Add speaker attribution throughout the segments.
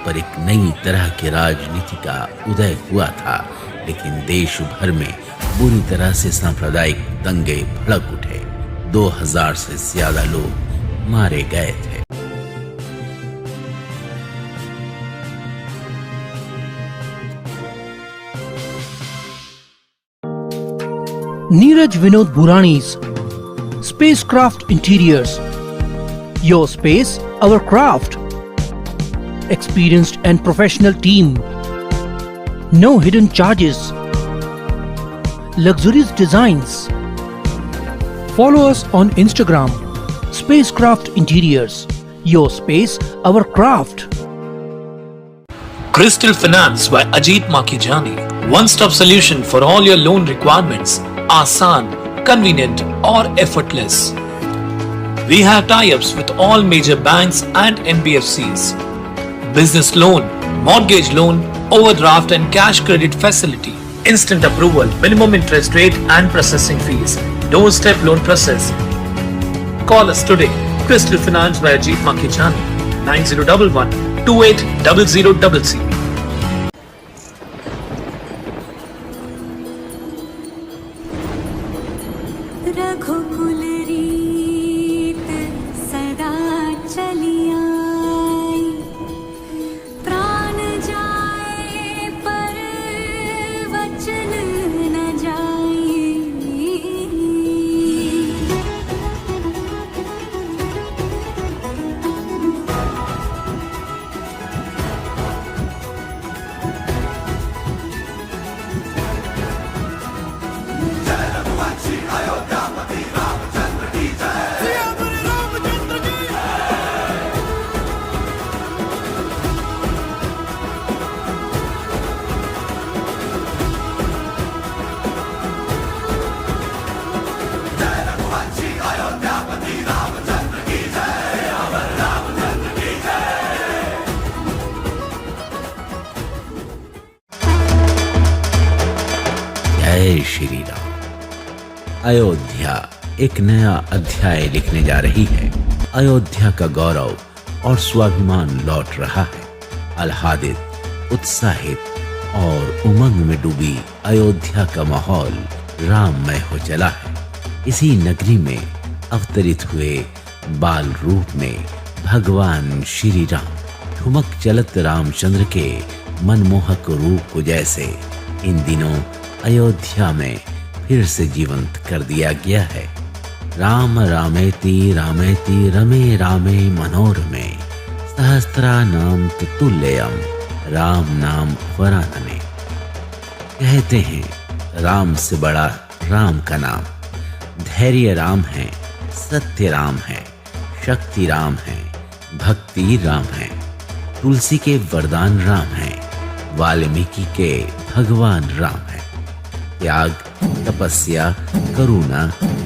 Speaker 1: पर एक नई तरह की राजनीति का उदय हुआ था, लेकिन देश भर में बुरी तरह से सांप्रदायिक दंगे भड़क उठे। 2000 से ज्यादा लोग मारे गए थे।
Speaker 2: Neeraj Vinod Burani's Spacecraft Interiors. Your space, our craft. Experienced and professional team. No hidden charges. Luxurious designs. Follow us on Instagram. Spacecraft Interiors. Your space, our craft.
Speaker 3: Crystal Finance by Ajit Makijani. One-stop solution for all your loan requirements. Asan, convenient or effortless. We have tie-ups with all major banks and NBFCs. Business loan, mortgage loan, overdraft and cash credit facility. Instant approval, minimum interest rate and processing fees. Doorstep loan process. Call us today. Crystal Finance by Ajit Makijani. 9011 280000.
Speaker 4: रघुकुल रीत सदा चली आई, प्राण जाए पर वचन न जाए।
Speaker 1: जय श्री राम। अयोध्या एक नया अध्याय लिखने जा रही है। अयोध्या का गौरव और स्वाभिमान लौट रहा है। आह्लादित, उत्साहित और उमंग में डूबी अयोध्या का माहौल राममय हो चला है। इसी नगरी में अवतरित हुए बाल रूप में भगवान श्री राम, ठुमक चलत रामचंद्र के मनमोहक रूप को जैसे इन दिनों अयोध्या में फिर से जीवंत कर दिया गया है। राम रामेति रामेति रमे रामे मनोरमे सहस्रा नाम तुल्यम राम नाम वरानने। कहते हैं राम से बड़ा राम का नाम। धैर्य राम है, सत्य राम है, शक्ति राम है, भक्ति राम है, तुलसी के वरदान राम है, वाल्मीकि के भगवान राम है। त्याग, तपस्या, करुणा,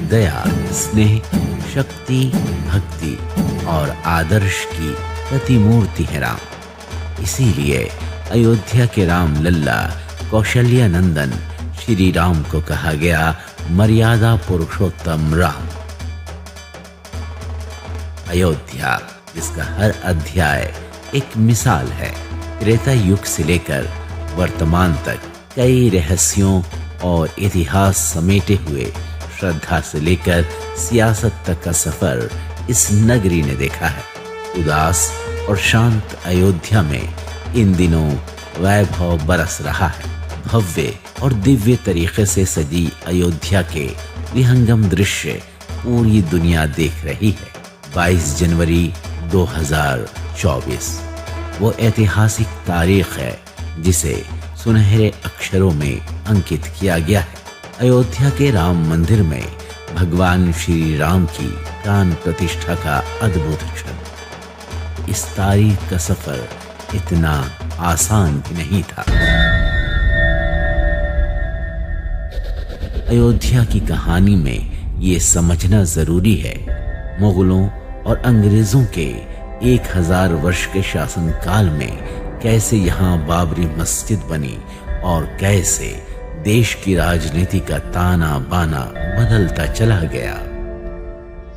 Speaker 1: दया, स्नेह, शक्ति, भक्ति और आदर्श की प्रतिमूर्ति है राम। इसीलिए अयोध्या के राम लल्ला कौशल्या नंदन श्री राम को कहा गया मर्यादा पुरुषोत्तम राम। अयोध्या, जिसका हर अध्याय एक मिसाल है, त्रेता युग से लेकर वर्तमान तक कई रहस्यों और इतिहास समेटे हुए श्रद्धा से लेकर सियासत तक का सफर इस नगरी ने देखा है। उदास और शांत अयोध्या में इन दिनों वैभव बरस रहा है। भव्य और दिव्य तरीके से सजी अयोध्या के विहंगम दृश्य पूरी दुनिया देख रही है। 22 जनवरी 2024 वो ऐतिहासिक तारीख है जिसे सुनहरे अक्षरों में अंकित किया गया है। अयोध्या के राम मंदिर में भगवान श्री राम की प्राण प्रतिष्ठा का अद्भुत क्षण। इस तारीख का सफर इतना आसान भी नहीं था। अयोध्या की कहानी में ये समझना जरूरी है, मुगलों और अंग्रेजों के 1000 वर्ष के शासनकाल में कैसे यहाँ बाबरी मस्जिद बनी और कैसे देश की राजनीति का ताना बाना बदलता चला गया।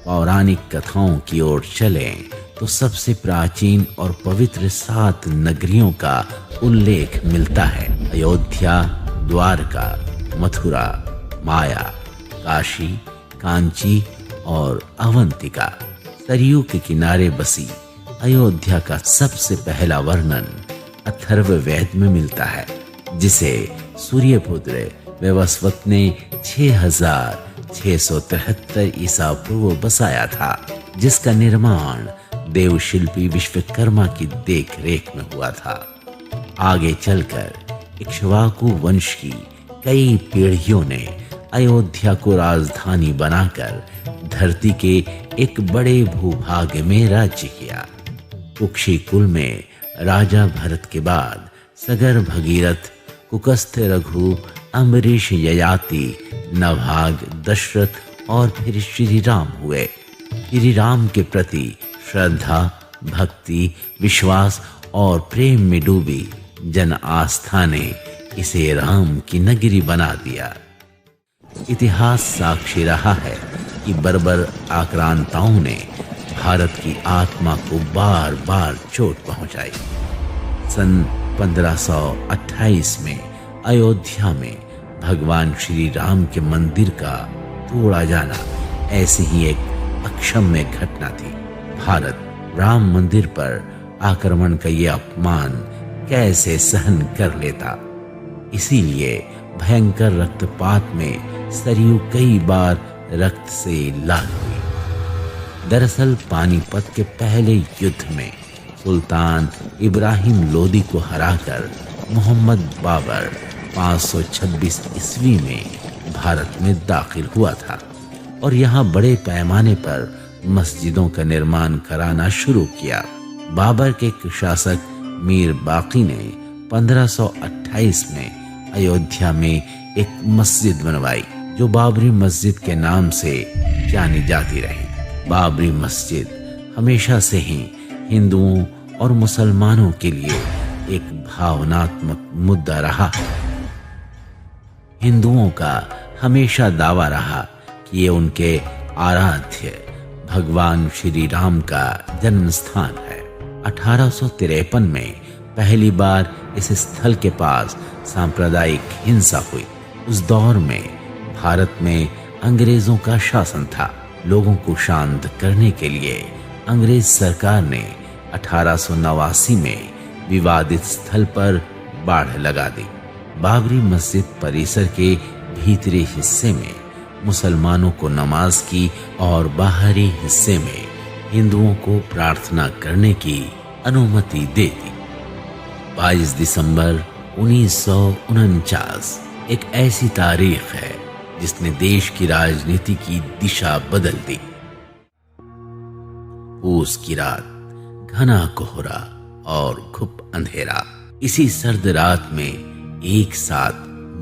Speaker 1: पौराणिक कथाओं की ओर चलें तो सबसे प्राचीन और पवित्र 7 नगरियों का उल्लेख मिलता है। अयोध्या, द्वारका, मथुरा, माया, काशी, कांची और अवंतिका। सरयू के किनारे बसी अयोध्या का सबसे पहला वर्णन अथर्ववेद में मिलता है, जिसे सूर्यपुत्र वैवस्वत ने 6673 ईसा पूर्व बसाया था, जिसका निर्माण देवशिल्पी विश्वकर्मा की देखरेख में हुआ था। आगे चलकर इक्ष्वाकु वंश की कई पीढ़ियों ने अयोध्या को राजधानी बनाकर धरती के एक बड़े भूभाग में राज्य किया। कुक्षी कुल में राजा भरत के बाद सगर भगीरथ, कुकस्थ रघु, अम्बरीश ययाति, नभाग, दशरथ और फिर श्री राम हुए। श्री राम के प्रति श्रद्धा, भक्ति, विश्वास और प्रेम में डूबी जन आस्था ने इसे राम की नगरी बना दिया। इतिहास साक्षी रहा है कि बर्बर आक्रांताओं ने भारत की आत्मा को बार बार चोट पहुंचाई। सन 1528 में अयोध्या में भगवान श्री राम के मंदिर का तोड़ा जाना ऐसी ही एक अक्षम्य घटना थी। भारत राम मंदिर पर आक्रमण का ये अपमान कैसे सहन कर लेता। इसीलिए भयंकर रक्तपात में सरयू कई बार रक्त से लाल हुई। दरअसल पानीपत के पहले युद्ध में सुल्तान इब्राहिम लोदी को हराकर मोहम्मद बाबर 526 ईस्वी में भारत में दाखिल हुआ था और यहाँ बड़े पैमाने पर मस्जिदों का निर्माण कराना शुरू किया। बाबर के शासक मीर बाकी ने 1528 में अयोध्या में एक मस्जिद बनवाई, जो बाबरी मस्जिद के नाम से जानी जाती रही। बाबरी मस्जिद हमेशा से ही हिंदुओं और मुसलमानों के लिए एक भावनात्मक मुद्दा रहा है। हिंदुओं का हमेशा दावा रहा कि ये उनके आराध्य भगवान श्री राम का जन्म स्थान है। 1853 में पहली बार इस स्थल के पास सांप्रदायिक हिंसा हुई। उस दौर में भारत में अंग्रेजों का शासन था। लोगों को शांत करने के लिए अंग्रेज सरकार ने 1889 में विवादित स्थल पर बाढ़ लगा दी। बाबरी मस्जिद परिसर के भीतरी हिस्से में मुसलमानों को नमाज की और बाहरी हिस्से में हिंदुओं को प्रार्थना करने की अनुमति दे दी। 22 दिसंबर 1949 एक ऐसी तारीख है जिसने देश की राजनीति की दिशा बदल दी। पूस की रात, घना कोहरा और घुप अंधेरा। इसी सर्द रात में एक साथ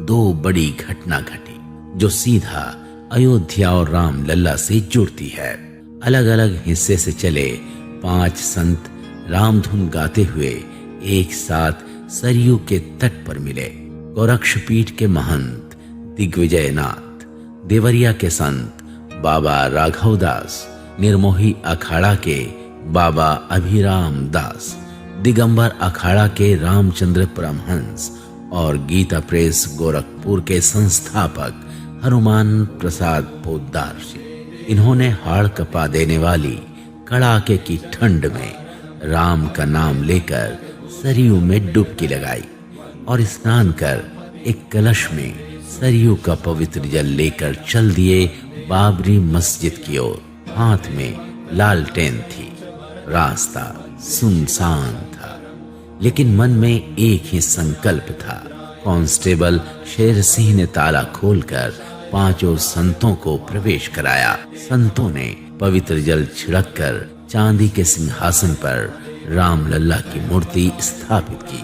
Speaker 1: 2 बड़ी घटना घटी जो सीधा अयोध्या और रामलला से जुड़ती है। अलग अलग हिस्से से चले 5 संत रामधुन गाते हुए एक साथ सरयू के तट पर मिले। गोरक्षपीठ के महंत दिग्विजयनाथ, देवरिया के संत बाबा राघवदास, निर्मोही अखाड़ा के बाबा अभिराम दास, दिगंबर अखाड़ा के रामचंद्र परमहंस और गीता प्रेस गोरखपुर के संस्थापक हनुमान प्रसाद पोद्दार जी। इन्होंने हाड़ कपा देने वाली कड़ाके की ठंड में राम का नाम लेकर सरयू में डुबकी लगाई और स्नान कर एक कलश में सरयू का पवित्र जल लेकर चल दिए बाबरी मस्जिद की ओर। हाथ में लालटेन थी। रास्ता सुनसान था, लेकिन मन में एक ही संकल्प था। कांस्टेबल शेर सिंह ने ताला खोलकर 5 संतों को प्रवेश कराया। संतों ने पवित्र जल छिड़ककर चांदी के सिंहासन पर रामलला की मूर्ति स्थापित की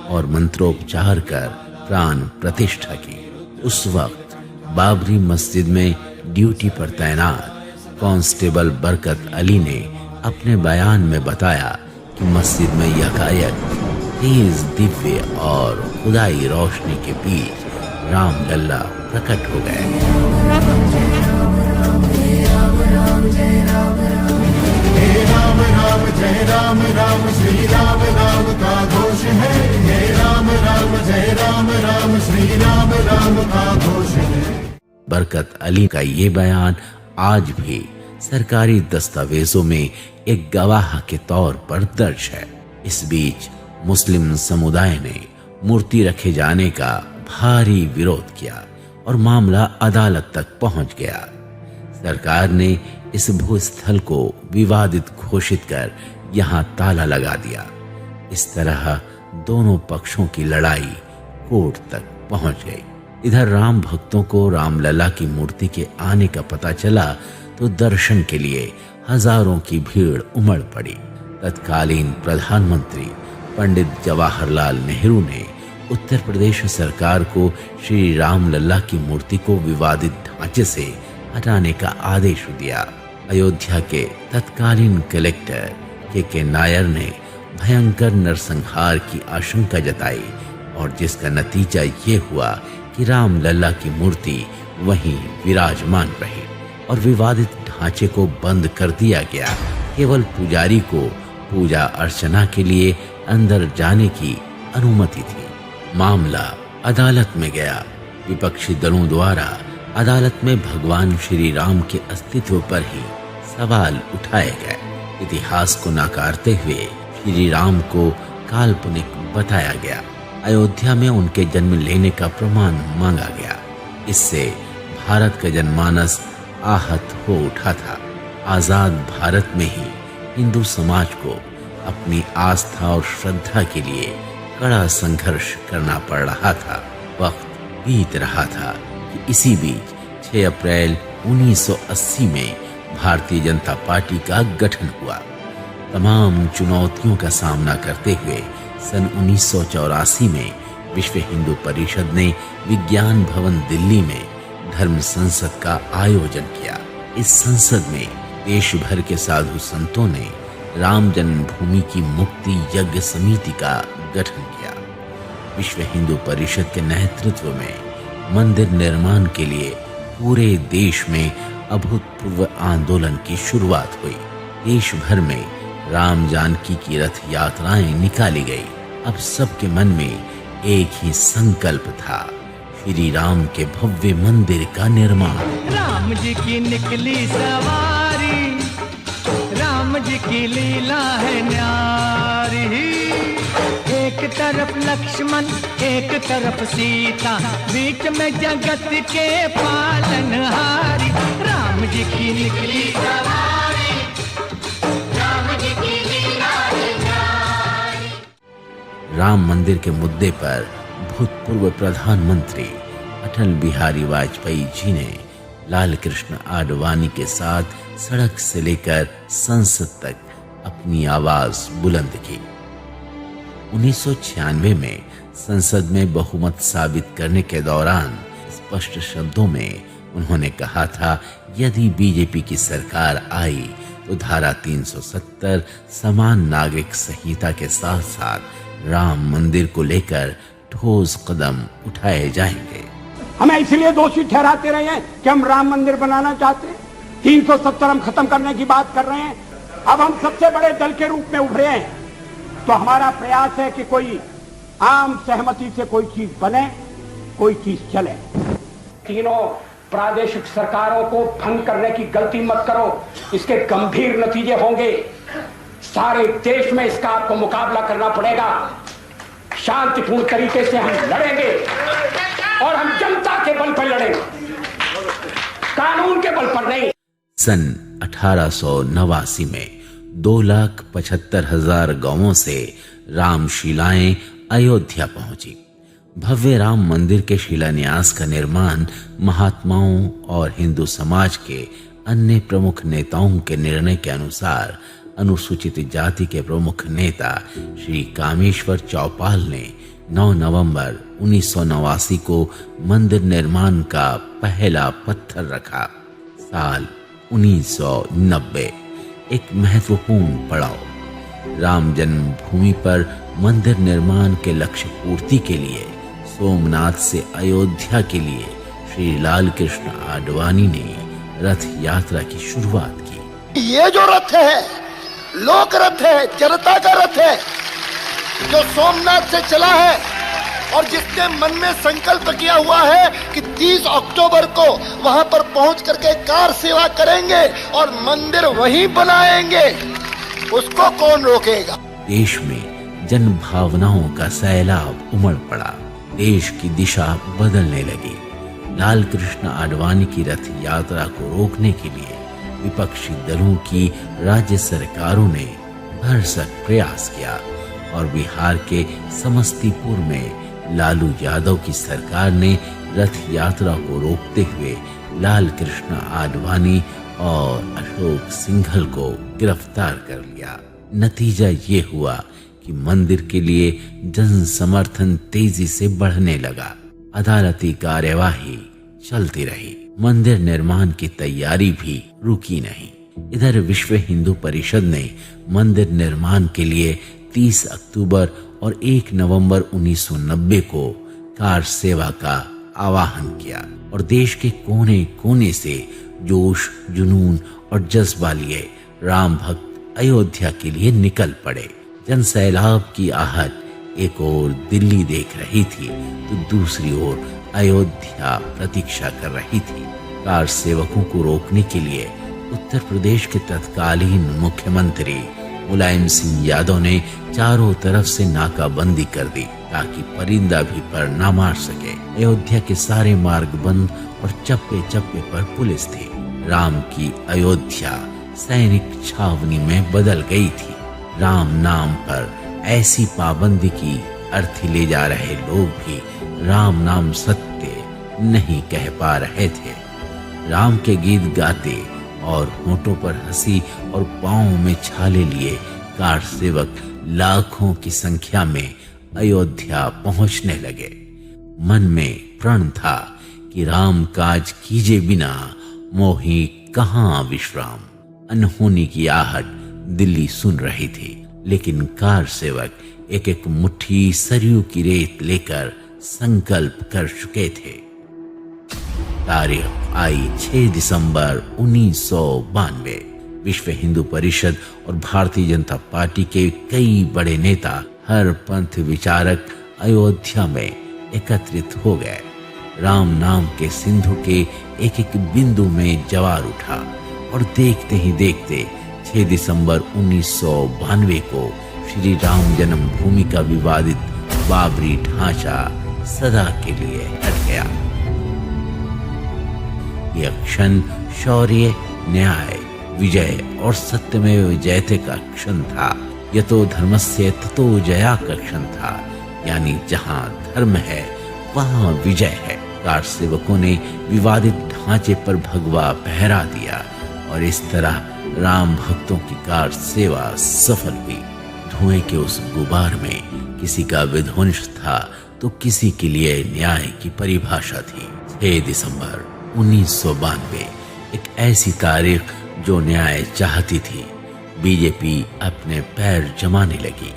Speaker 1: और मंत्रोपचार कर प्राण प्रतिष्ठा की। उस वक्त बाबरी मस्जिद में ड्यूटी पर तैनात कांस्टेबल बरकत अली ने अपने बयान में बताया कि मस्जिद में यकायक तेज दिव्य और खुदाई रोशनी के बीच रामलला प्रकट हो गए।
Speaker 5: राम राम जय राम राम श्री राम राम का घोष है। हे राम राम जय राम राम श्री राम राम का घोष है।
Speaker 1: बरकत अली का ये बयान आज भी सरकारी दस्तावेजों में एक गवाह के तौर पर दर्ज है। इस बीच मुस्लिम समुदाय ने मूर्ति रखे जाने का भारी विरोध किया और मामला अदालत तक पहुंच गया। सरकार ने इस भूस्थल को विवादित घोषित कर यहां ताला लगा दिया। इस तरह दोनों पक्षों की लड़ाई कोर्ट तक पहुंच गई। इधर राम भक्तों को रामलला की मूर्ति के आने का पता चला तो दर्शन के लिए हजारों की भीड़ उमड़ पड़ी। तत्कालीन प्रधानमंत्री पंडित जवाहरलाल नेहरू ने उत्तर प्रदेश सरकार को श्री रामलला की मूर्ति को विवादित ढांचे से हटाने का आदेश दिया। अयोध्या के तत्कालीन कलेक्टर के नायर ने भयंकर नरसंहार की आशंका जताई और जिसका नतीजा ये हुआ कि रामलला की मूर्ति वहीं विराजमान रही और विवादित ढांचे को बंद कर दिया गया। केवल पुजारी को पूजा अर्चना के लिए अंदर जाने की अनुमति थी। मामला अदालत में गया। विपक्षी दलों द्वारा अदालत में भगवान श्री राम के अस्तित्व पर ही सवाल उठाए गए। इतिहास को नकारते हुए श्री राम को काल्पनिक बताया गया। अयोध्या में उनके जन्म लेने का प्रमाण मांगा गया। इससे भारत का जनमानस आहत हो उठा था। आजाद भारत में ही हिंदू समाज को अपनी आस्था और श्रद्धा के लिए कड़ा संघर्ष करना पड़ रहा था। वक्त बीत रहा था कि इसी बीच 6 अप्रैल 1980 में भारतीय जनता पार्टी का गठन हुआ। तमाम चुनौतियों का सामना करते हुए सन 1984 में विश्व हिंदू परिषद ने विज्ञान भवन दिल्ली में धर्म संसद का आयोजन किया। इस संसद में देश भर के साधु संतों ने राम जन्मभूमि की मुक्ति यज्ञ समिति का गठन किया। विश्व हिंदू परिषद के नेतृत्व में मंदिर निर्माण के लिए पूरे देश में अभूतपूर्व आंदोलन की शुरुआत हुई। देश भर में राम जानकी की रथ यात्राएं निकाली गई। अब सबके मन में एक ही संकल्प था, श्री राम के भव्य मंदिर का निर्माण।
Speaker 6: राम जी की निकली सवारी, राम जी की लीला है न्यारी। एक तरफ लक्ष्मण एक तरफ सीता, बीच में जगत के पालनहारी। राम जी की निकली सवारी, राम जी की लीला है न्यारी।
Speaker 1: राम मंदिर के मुद्दे पर भूतपूर्व प्रधानमंत्री अटल बिहारी वाजपेयी जी ने लाल कृष्ण आडवाणी के साथ सड़क से लेकर संसद तक अपनी आवाज बुलंद की। 1996 में संसद में बहुमत साबित करने के दौरान स्पष्ट शब्दों में उन्होंने कहा था, यदि बीजेपी की सरकार आई तो धारा 370 समान नागरिक संहिता के साथ साथ राम मंदिर को लेकर ठोस कदम उठाए जाएंगे।
Speaker 7: हमें इसलिए दोषी ठहराते रहे हैं कि हम राम मंदिर बनाना चाहते हैं, 370 हम खत्म करने की बात कर रहे हैं। अब हम सबसे बड़े दल के रूप में उभरे हैं, तो हमारा प्रयास है कि कोई आम सहमति से कोई चीज बने, कोई चीज चले। तीनों प्रादेशिक सरकारों को भंग करने की गलती मत करो, इसके गंभीर नतीजे होंगे। सारे देश में इसका आपको मुकाबला करना पड़ेगा। शांतिपूर्ण तरीके से हम लड़ेंगे और हम जनता के बल पर लड़ेंगे, कानून के बल पर नहीं।
Speaker 1: सन 1889 में 2,75,000 गांवों से रामशिलाएं अयोध्या पहुंची। भव्य राम मंदिर के शिलान्यास का निर्माण महात्माओं और हिंदू समाज के अन्य प्रमुख नेताओं के निर्णय के अनुसार अनुसूचित जाति के प्रमुख नेता श्री कामेश्वर चौपाल ने 9 नवंबर 1989 को मंदिर निर्माण का पहला पत्थर रखा। साल 1990 एक महत्वपूर्ण पड़ाव। राम जन्मभूमि पर मंदिर निर्माण के लक्ष्य पूर्ति के लिए सोमनाथ से अयोध्या के लिए श्री लाल कृष्ण आडवाणी ने रथ यात्रा की शुरुआत की।
Speaker 8: ये जो रथ है लोक रथ है, जनता का रथ है, जो सोमनाथ से चला है और जिसने मन में संकल्प किया हुआ है कि 30 अक्टूबर को वहां पर पहुंच करके कार सेवा करेंगे और मंदिर वहीं बनाएंगे, उसको कौन रोकेगा।
Speaker 1: देश में जन भावनाओं का सैलाब उमड़ पड़ा। देश की दिशा बदलने लगी। लाल कृष्ण आडवाणी की रथ यात्रा को रोकने के लिए विपक्षी दलों की राज्य सरकारों ने भरसक प्रयास किया और बिहार के समस्तीपुर में लालू यादव की सरकार ने रथ यात्रा को रोकते हुए लाल कृष्ण आडवाणी और अशोक सिंघल को गिरफ्तार कर लिया। नतीजा ये हुआ कि मंदिर के लिए जन समर्थन तेजी से बढ़ने लगा। अदालती कार्यवाही चलती रही। मंदिर निर्माण की तैयारी भी रुकी नहीं। इधर विश्व हिंदू परिषद ने मंदिर निर्माण के लिए 30 अक्टूबर और 1 नवंबर 1990 को कार सेवा का आह्वान किया और देश के कोने कोने से जोश, जुनून और जज्बा लिए राम भक्त अयोध्या के लिए निकल पड़े। जन सैलाब की आहट एक ओर दिल्ली देख रही थी तो दूसरी ओर अयोध्या प्रतीक्षा कर रही थी। कार सेवकों को रोकने के लिए उत्तर प्रदेश के तत्कालीन मुख्यमंत्री मुलायम सिंह यादव ने चारों तरफ से नाकाबंदी कर दी ताकि परिंदा भी पर न मार सके। अयोध्या के सारे मार्ग बंद और चप्पे चप्पे पर पुलिस थी। राम की अयोध्या सैनिक छावनी में बदल गई थी। राम नाम पर ऐसी पाबंदी की अर्थी ले जा रहे लोग भी राम नाम सत्य नहीं कह पा रहे थे। राम के गीत गाते और होठों पर हंसी और पांव में छाले लिए कार सेवक लाखों की संख्या में अयोध्या पहुंचने लगे। मन में प्रण था कि राम काज कीजे बिना मोहि कहां विश्राम। अनहोनी की आहट दिल्ली सुन रही थी, लेकिन कार सेवक एक एक मुट्ठी सरयू की रेत लेकर संकल्प कर चुके थे। तारीख आई 6 दिसंबर 1992। विश्व हिंदू परिषद और भारतीय जनता पार्टी के कई बड़े नेता, हर पंथ विचारक अयोध्या में एकत्रित हो गए। राम नाम के सिंधु के एक एक बिंदु में ज्वार उठा और देखते ही देखते 6 दिसंबर 1992 को श्री राम जन्मभूमि का विवादित बाबरी ढांचा सदा के लिए हट गया। यह क्षण शौर्य, न्याय, विजय और सत्यमेव जयते का क्षण था। यतो धर्मस्य ततो जया का क्षण था, यानी जहां धर्म है वहां विजय है। कार सेवकों ने विवादित ढांचे पर भगवा पहरा दिया और इस तरह राम भक्तों की कार सेवा सफल हुई। धुएं के उस गुबार में किसी का विध्वंस था तो किसी के लिए न्याय की परिभाषा थी। 6 दिसंबर 1992 एक ऐसी तारीख जो न्याय चाहती थी। बीजेपी अपने पैर जमाने लगी।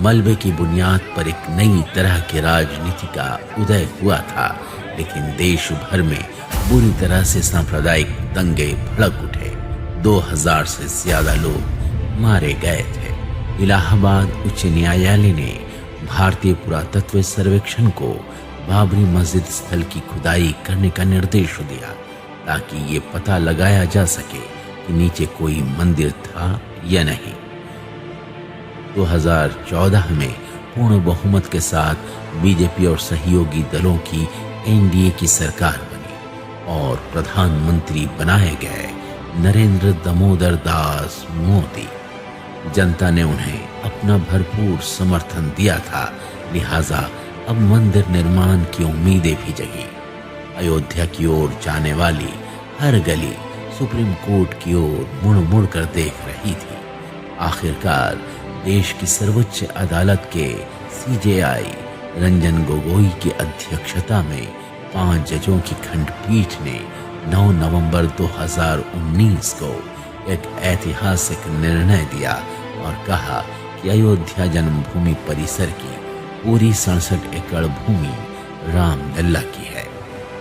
Speaker 1: मलबे की बुनियाद पर एक नई तरह की राजनीति का उदय हुआ था, लेकिन देश भर में बुरी तरह से सांप्रदायिक दंगे भड़क उठे। 2000 से ज्यादा लोग मारे गए थे। इलाहाबाद उच्च न्यायालय ने भारतीय पुरातत्व सर्वेक्षण को बाबरी मस्जिद स्थल की खुदाई करने का निर्देश दिया ताकि ये पता लगाया जा सके कि नीचे कोई मंदिर था या नहीं। 2014 में पूर्ण बहुमत के साथ बीजेपी और सहयोगी दलों की एनडीए की सरकार बनी और प्रधानमंत्री बनाए गए नरेंद्र दामोदर दास मोदी। जनता ने उन्हें अपना भरपूर समर्थन दिया था, लिहाजा अब मंदिर निर्माण की उम्मीदें भी जगी। अयोध्या की ओर जाने वाली हर गली सुप्रीम कोर्ट की ओर मुड़ मुड़ कर देख रही थी। आखिरकार देश की सर्वोच्च अदालत के सीजेआई रंजन गोगोई की अध्यक्षता में 5 जजों की खंडपीठ ने 9 नवंबर 2019 को एक ऐतिहासिक निर्णय दिया और कहा कि अयोध्या जन्मभूमि परिसर की पूरी 67 एकड़ भूमि रामलला की है।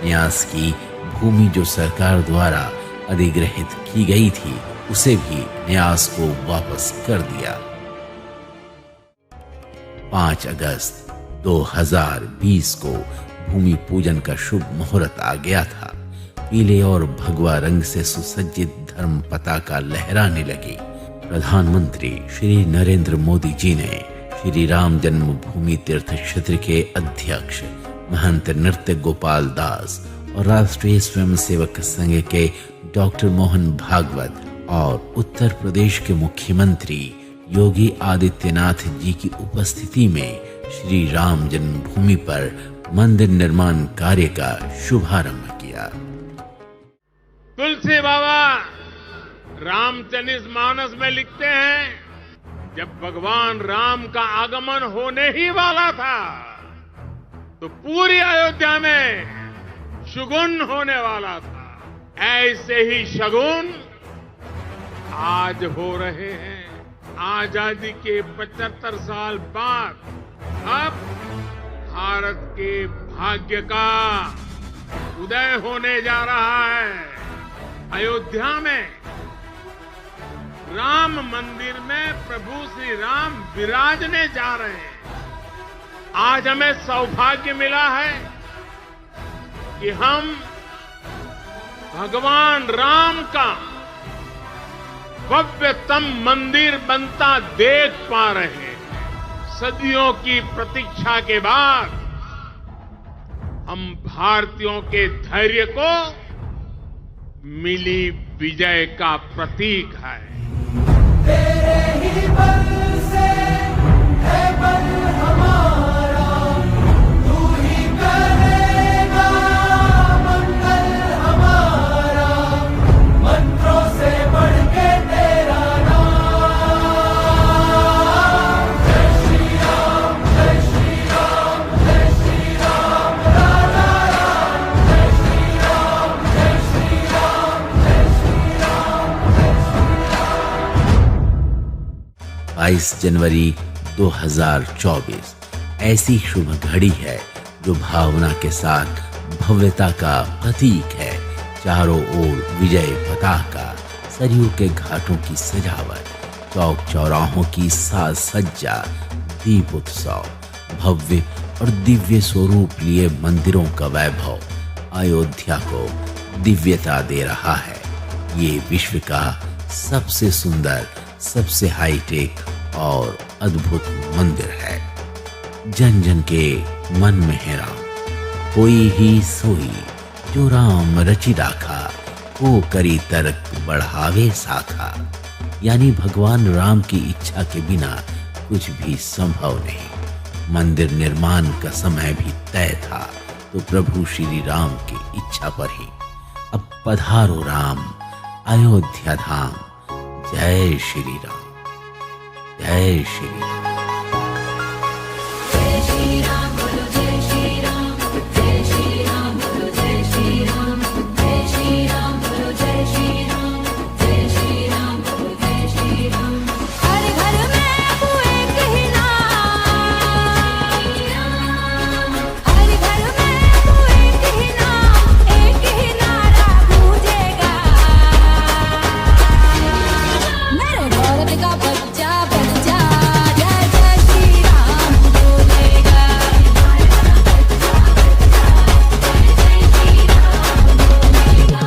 Speaker 1: न्यास की भूमि जो सरकार द्वारा अधिग्रहित की गई थी उसे भी न्यास को वापस कर दिया। 5 अगस्त 2020 को भूमि पूजन का शुभ मुहूर्त आ गया था। पीले और भगवा रंग से सुसज्जित धर्म पताका लहराने लगी। प्रधानमंत्री श्री नरेंद्र मोदी जी ने श्री राम जन्मभूमि तीर्थ क्षेत्र के अध्यक्ष महंत नृत्य गोपाल दास और राष्ट्रीय स्वयंसेवक संघ के डॉक्टर मोहन भागवत और उत्तर प्रदेश के मुख्यमंत्री योगी आदित्यनाथ जी की उपस्थिति में श्री राम जन्मभूमि पर मंदिर निर्माण कार्य का शुभारंभ किया।
Speaker 9: तुलसी बाबा रामचरितमानस में लिखते हैं, जब भगवान राम का आगमन होने ही वाला था तो पूरी अयोध्या में शगुन होने वाला था। ऐसे ही शगुन आज हो रहे हैं। आजादी के 75 साल बाद अब भारत के भाग्य का उदय होने जा रहा है। अयोध्या में राम मंदिर में प्रभु श्री राम विराजने जा रहे हैं। आज हमें सौभाग्य मिला है कि हम भगवान राम का भव्यतम मंदिर बनता देख पा रहे हैं। सदियों की प्रतीक्षा के बाद हम भारतीयों के धैर्य को मिली विजय का प्रतीक है।
Speaker 5: तेरे ही बल से है बल हमारा, तू ही करेगा मंगल हमारा, मंत्रों से बढ़ के तेरा नाम। जय श्री राम, जय श्री राम, जय श्री राम, राजा राम, जय श्री राम, जय श्री राम, जय श्री राम, जय श्री राम।
Speaker 1: 22 जनवरी 2024 ऐसी शुभ घड़ी है जो भावना के साथ भव्यता का प्रतीक है। चारों ओर विजय पताका, सरयू के घाटों की सजावट, चौक चौराहों की साज सज्जा, दीप उत्सव, भव्य और दिव्य स्वरूप लिए मंदिरों का वैभव अयोध्या को दिव्यता दे रहा है। ये विश्व का सबसे सुंदर, सबसे हाईटेक और अद्भुत मंदिर है। जन जन के मन में है राम, कोई ही सोई जो राम रचि राखा, को करी तर्क बढ़ावे साखा। यानी भगवान राम की इच्छा के बिना कुछ भी संभव नहीं। मंदिर निर्माण का समय भी तय था तो प्रभु श्री राम की इच्छा पर ही अब पधारो राम अयोध्या धाम। जय श्री राम, जय श्री राम।
Speaker 4: जय श्री राम बोलो, जय श्री राम, जय श्री राम बोलो, जय श्री राम, जय श्री राम बोलो, जय श्री राम, जय श्री राम बोलो, जय श्री राम। हर घर में अब एक ही नाम, हर घर में अब एक ही नाम, एक ही नारा गूंजेगा। मेरे भारत का बच्चा बन जा, जय जय श्री राम बोलेगा। जय श्री राम बोलेगा।